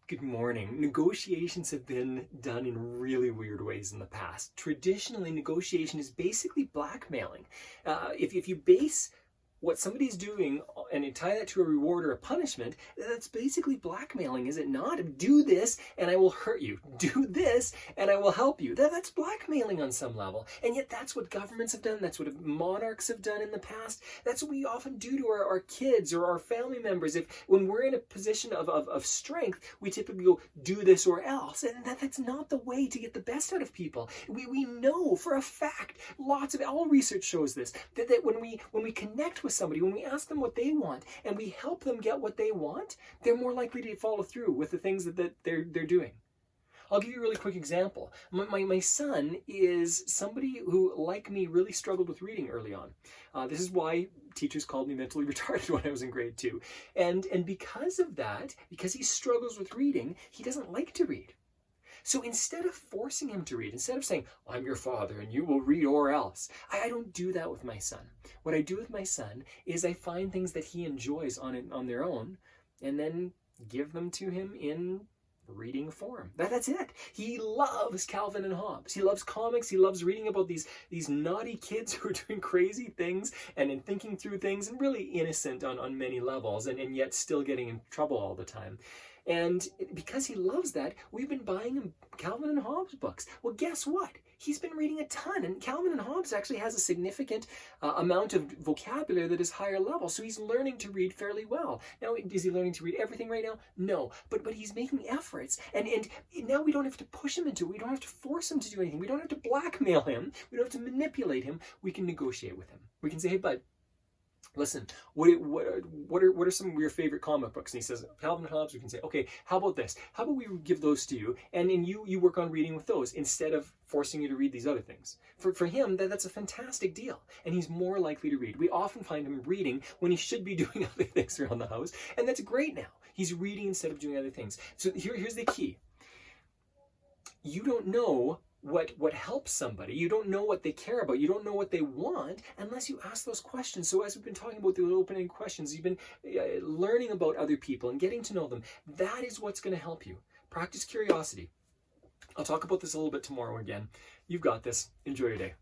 Good morning. Negotiations have been done in really weird ways in the past. Traditionally, negotiation is basically blackmailing. If you base what somebody's doing and you tie that to a reward or a punishment, that's basically blackmailing, is it not? Do this and I will hurt you. Do this and I will help you. That's blackmailing on some level. And yet that's what governments have done. That's what monarchs have done in the past. That's what we often do to our kids or our family members. When we're in a position of strength, we typically go, do this or else. And that's not the way to get the best out of people. We know for a fact, all research shows this, that when we connect with somebody, when we ask them what they want and we help them get what they want, they're more likely to follow through with the things that they're doing. I'll give you a really quick example. My son is somebody who, like me, really struggled with reading early on. This is why teachers called me mentally retarded when I was in grade 2. And because of that, because he struggles with reading, he doesn't like to read. So instead of forcing him to read, instead of saying, I'm your father and you will read or else, I don't do that with my son. What I do with my son is I find things that he enjoys on their own and then give them to him in reading form. That's it. He loves Calvin and Hobbes. He loves comics. He loves reading about these naughty kids who are doing crazy things and thinking through things and really innocent on many levels and yet still getting in trouble all the time. And because he loves that, we've been buying him Calvin and Hobbes books. Well, guess what? He's been reading a ton, and Calvin and Hobbes actually has a significant amount of vocabulary that is higher level, so he's learning to read fairly well. Now, is he learning to read everything right now? No, but he's making efforts, and now we don't have to push him into it. We don't have to force him to do anything. We don't have to blackmail him. We don't have to manipulate him. We can negotiate with him. We can say, hey, bud, listen, what are some of your favorite comic books? And he says, Calvin and Hobbes. We can say, okay, how about this? How about we give those to you, and then you work on reading with those instead of forcing you to read these other things. For him, that's a fantastic deal, and he's more likely to read. We often find him reading when he should be doing other things around the house, and that's great now. He's reading instead of doing other things. So here's the key. You don't know what helps somebody. You don't know what they care about. You don't know what they want unless you ask those questions. So as we've been talking about the opening questions, you've been learning about other people and getting to know them. That is what's going to help you. Practice curiosity. I'll talk about this a little bit tomorrow again. You've got this. Enjoy your day.